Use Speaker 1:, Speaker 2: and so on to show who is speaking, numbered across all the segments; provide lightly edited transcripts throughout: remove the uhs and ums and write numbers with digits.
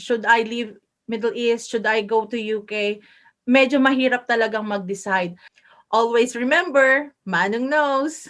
Speaker 1: should I leave Middle East? Should I go to UK? Medyo mahirap talagang mag-decide. Always remember, Manong knows.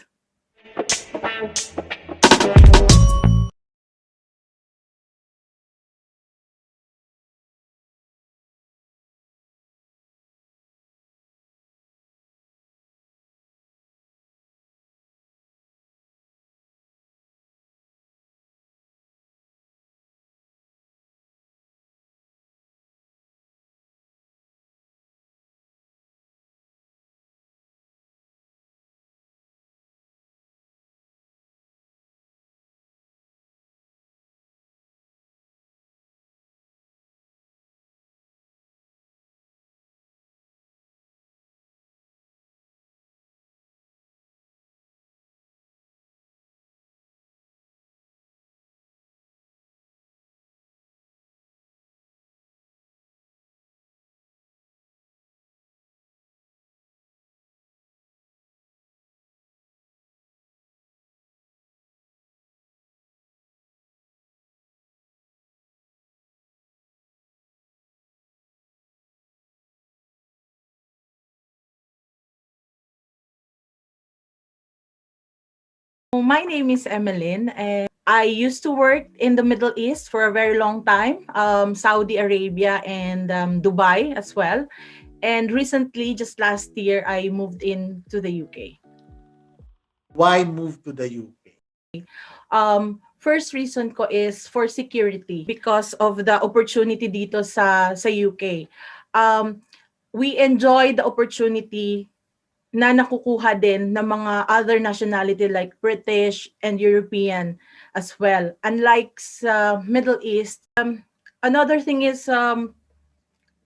Speaker 1: My name is Emeline, and I used to work in the Middle East for a very long time, Saudi Arabia and Dubai as well. And recently, just last year, I moved in to the UK.
Speaker 2: Why move to the UK?
Speaker 1: First reason ko is for security because of the opportunity dito sa UK. We enjoy the opportunity na nakukuha din ng mga other nationality like British and European as well. Unlike sa Middle East, another thing is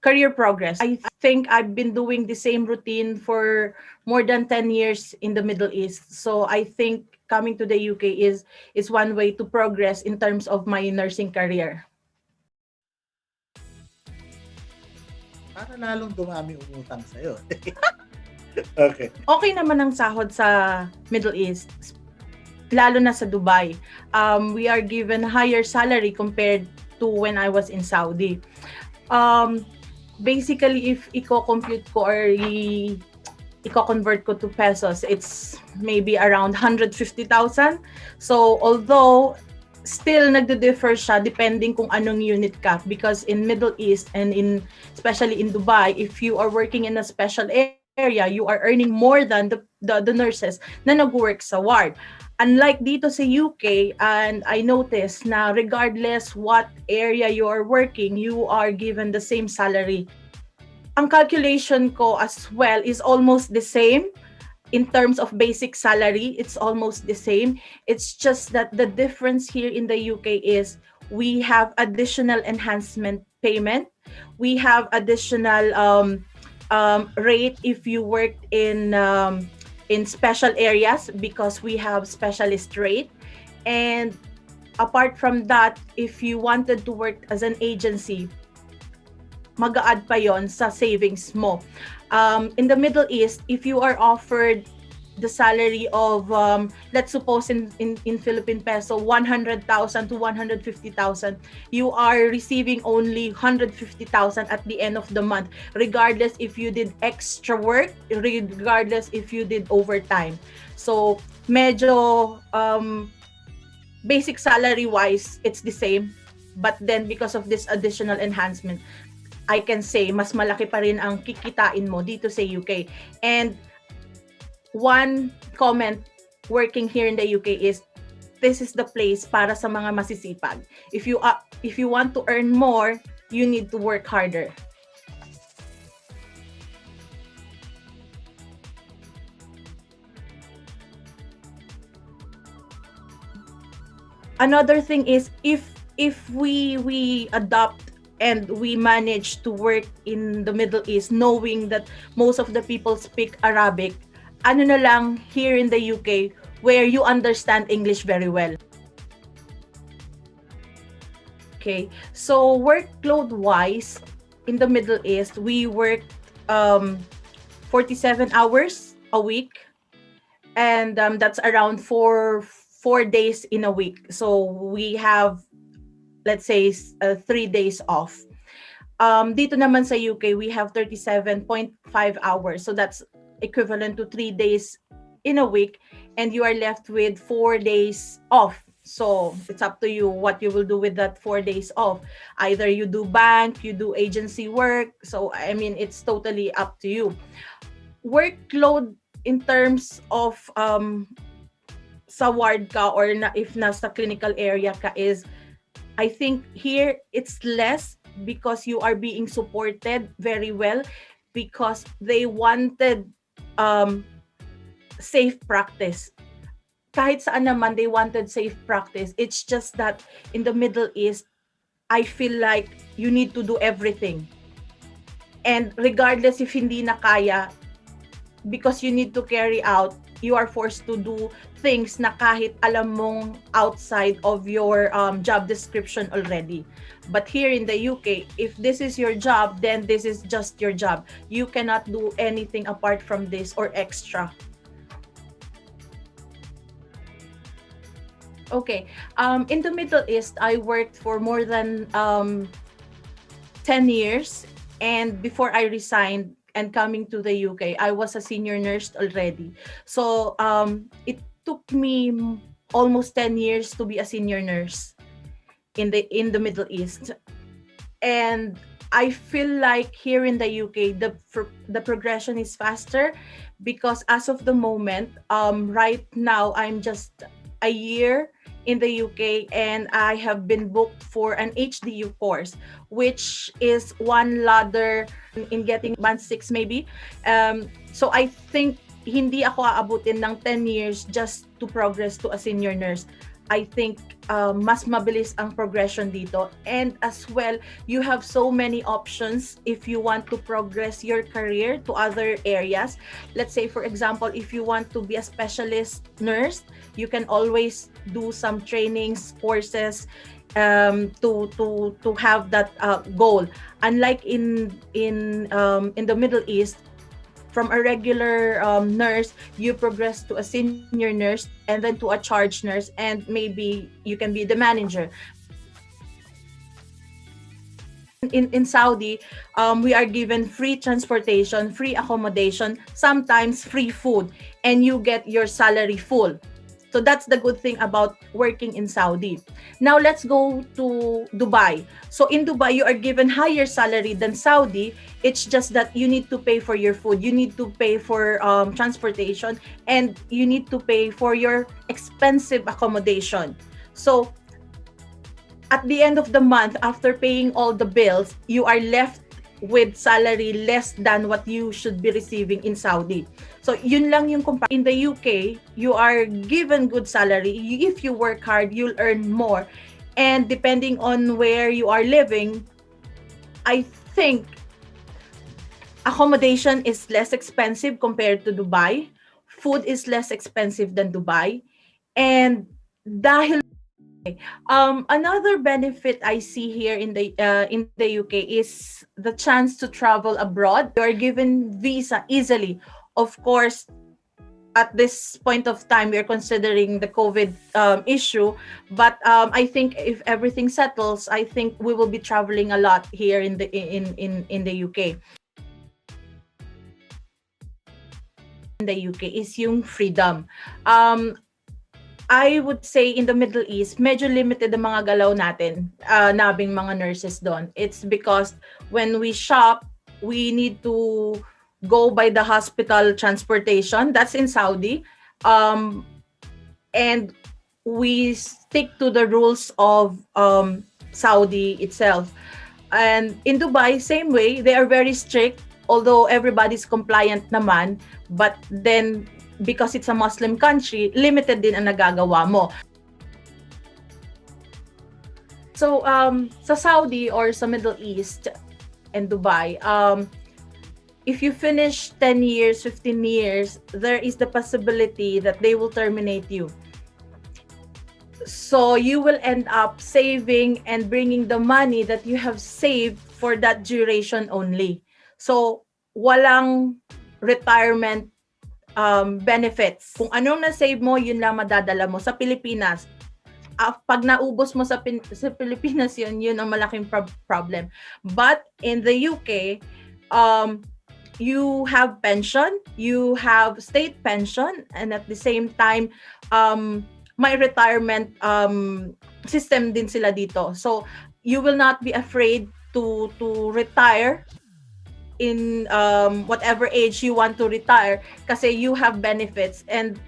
Speaker 1: career progress. I think I've been doing the same routine for more than 10 years in the Middle East. So I think coming to the UK is one way to progress in terms of my nursing career.
Speaker 2: Para lalong dumami umutang sa'yo. Okay.
Speaker 1: Okay naman ang sahod sa Middle East, lalo na sa Dubai. We are given higher salary compared to when I was in Saudi. Basically, if i-compute ko or i-convert ko to pesos, it's maybe around 150,000. So, although still nagde-differ siya depending kung anong unit ka, because in Middle East and especially in Dubai, if you are working in a special area, you are earning more than the nurses na nag-work sa ward. Unlike dito sa UK, and I noticed na regardless what area you are working, you are given the same salary. Ang calculation ko as well is almost the same. In terms of basic salary, it's almost the same. It's just that the difference here in the UK is we have additional enhancement payment. We have additional rate if you worked in special areas because we have specialist rate. And apart from that, if you wanted to work as an agency, mag-a-add pa yon sa savings mo. In the Middle East, if you are offered the salary of, let's suppose in Philippine peso, 100,000 to 150,000, you are receiving only 150,000 at the end of the month, regardless if you did extra work, regardless if you did overtime. So, medyo basic salary-wise, it's the same. But then, because of this additional enhancement, I can say, mas malaki pa rin ang kikitain mo dito sa UK. And one comment working here in the UK is, this is the place para sa mga masisipag. If you want to earn more, you need to work harder. Another thing is, if we adopt and we manage to work in the Middle East knowing that most of the people speak Arabic, ano na lang here in the UK where you understand English very well. Okay, so workload-wise, in the Middle East, we work 47 hours a week, and that's around four days in a week. So we have let's say 3 days off. Dito naman sa UK, we have 37.5 hours. So that's equivalent to 3 days in a week, and you are left with 4 days off. So it's up to you what you will do with that 4 days off. Either you do bank, you do agency work. So I mean, it's totally up to you. Workload in terms of sa ward ka or if nasa clinical area ka is, I think here it's less because you are being supported very well, because they wanted safe practice. Kahit saan naman, they wanted safe practice. It's just that in the Middle East, I feel like you need to do everything. And regardless if hindi na kaya, because you need to carry out, you are forced to do things na kahit alam mong outside of your job description already. But here in the UK, if this is your job, then this is just your job. You cannot do anything apart from this or extra. Okay. In the Middle East, I worked for more than 10 years. And before I resigned and coming to the UK, I was a senior nurse already. So it took me almost 10 years to be a senior nurse in the Middle East. And I feel like here in the UK, the progression is faster, because as of the moment, right now, I'm just a year in the UK, and I have been booked for an HDU course, which is one ladder in getting band 6 maybe. So I think hindi ako aabutin ng 10 years just to progress to a senior nurse. I think mas mabilis ang progression dito. And as well, you have so many options if you want to progress your career to other areas. Let's say, for example, if you want to be a specialist nurse, you can always do some trainings, courses to have that goal. Unlike in the Middle East, from a regular nurse, you progress to a senior nurse and then to a charge nurse, and maybe you can be the manager. In Saudi, we are given free transportation, free accommodation, sometimes free food, and you get your salary full. So that's the good thing about working in Saudi. Now let's go to Dubai. So in Dubai, you are given higher salary than Saudi. It's just that you need to pay for your food, you need to pay for transportation, and you need to pay for your expensive accommodation. So at the end of the month, after paying all the bills, you are left with salary less than what you should be receiving in Saudi. So yun lang yung comparison. In the UK, you are given good salary. If you work hard, you'll earn more. And depending on where you are living, I think accommodation is less expensive compared to Dubai. Food is less expensive than Dubai. And dahil another benefit I see here in the UK is the chance to travel abroad. You are given visa easily. Of course, at this point of time, we are considering the COVID issue. But I think if everything settles, I think we will be traveling a lot here in the UK. In the UK is yung freedom. I would say in the Middle East, medyo limited ang mga galaw natin, nabing mga nurses doon. It's because when we shop, we need to go by the hospital transportation. That's in Saudi. And we stick to the rules of Saudi itself. And in Dubai, same way, they are very strict, although everybody's compliant naman. But then, because it's a Muslim country, limited din ang nagagawa mo. So, sa Saudi or sa Middle East and Dubai, if you finish 10 years, 15 years, there is the possibility that they will terminate you. So, you will end up saving and bringing the money that you have saved for that duration only. So, walang retirement benefits. Kung anong na-save mo, yun lang madadala mo. Sa Pilipinas, pag naubos mo sa Pilipinas yun ang malaking problem. But in the UK, you have pension, you have state pension, and at the same time, may retirement system din sila dito. So you will not be afraid to retire in whatever age you want to retire kasi you have benefits. And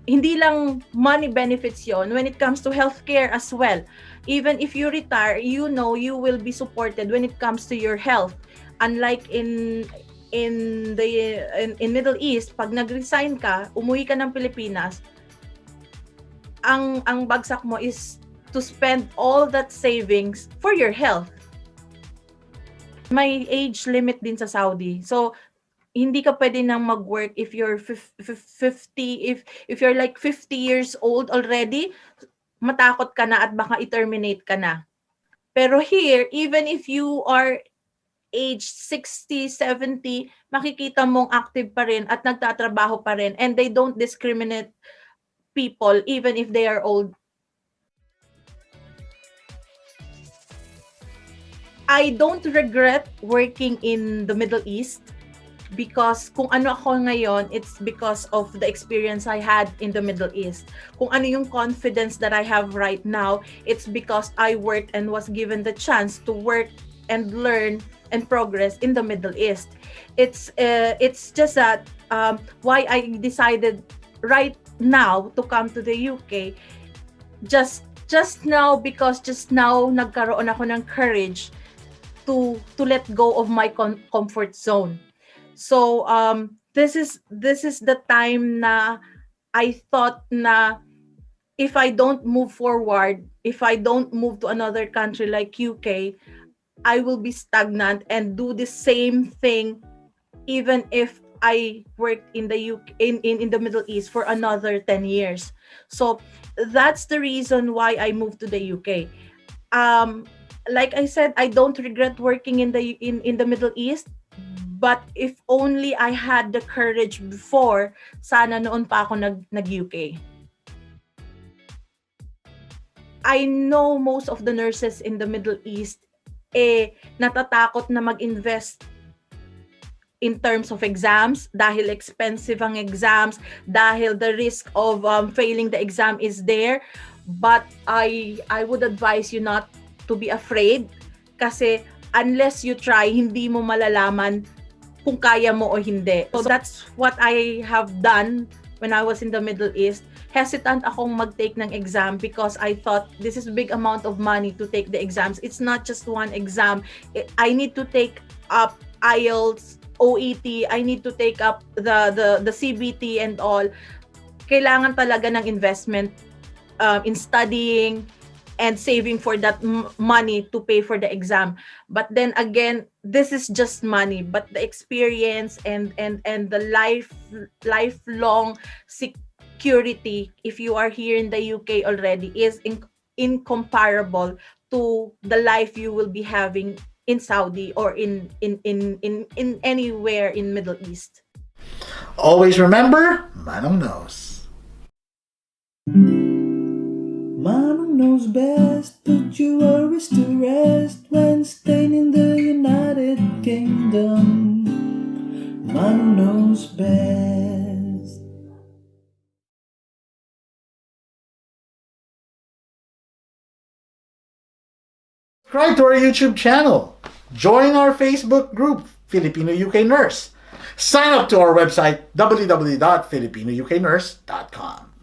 Speaker 1: hindi lang money benefits yon, when it comes to healthcare as well. Even if you retire, you know you will be supported when it comes to your health. Unlike in Middle East, pag nag-resign ka, umuwi ka ng Pilipinas, ang bagsak mo is to spend all that savings for your health. May age limit din sa Saudi. So hindi ka pwede nang mag-work if you're 50, if you're like 50 years old already, matakot ka na at baka i-terminate ka na. Pero here, even if you are age 60, 70, makikita mong active pa rin at nagtatrabaho pa rin, and they don't discriminate people even if they are old. I don't regret working in the Middle East because kung ano ako ngayon, it's because of the experience I had in the Middle East. Kung ano yung confidence that I have right now, it's because I worked and was given the chance to work and learn and progress in the Middle East. It's just that why I decided right now to come to the UK just now, because just now nagkaroon ako ng courage to let go of my comfort zone. So this is the time na I thought na if I don't move forward, if I don't move to another country like UK, I will be stagnant and do the same thing even if I worked in the UK in the Middle East for another 10 years. So that's the reason why I moved to the UK. Like I said, I don't regret working in the Middle East, but if only I had the courage before, sana noon pa ako nag-UK. I know most of the nurses in the Middle East natatakot na mag-invest in terms of exams dahil expensive ang exams, dahil the risk of failing the exam is there. But I would advise you not to be afraid kasi unless you try, hindi mo malalaman kung kaya mo o hindi. So that's what I have done when I was in the Middle East. Hesitant akong mag-take ng exam because I thought this is a big amount of money to take the exams. It's not just one exam. I need to take up IELTS, OET, I need to take up the CBT and all. Kailangan talaga ng investment in studying and saving for that money to pay for the exam. But then again, this is just money, but the experience and the lifelong security, if you are here in the UK already, is incomparable to the life you will be having in Saudi or in anywhere in Middle East.
Speaker 2: Always remember, Manong knows.
Speaker 3: Manong knows best, put your worries to rest when staying in the United Kingdom. Manong knows best.
Speaker 2: Subscribe to our YouTube channel. Join our Facebook group, Filipino UK Nurse. Sign up to our website, www.filipinouknurse.com.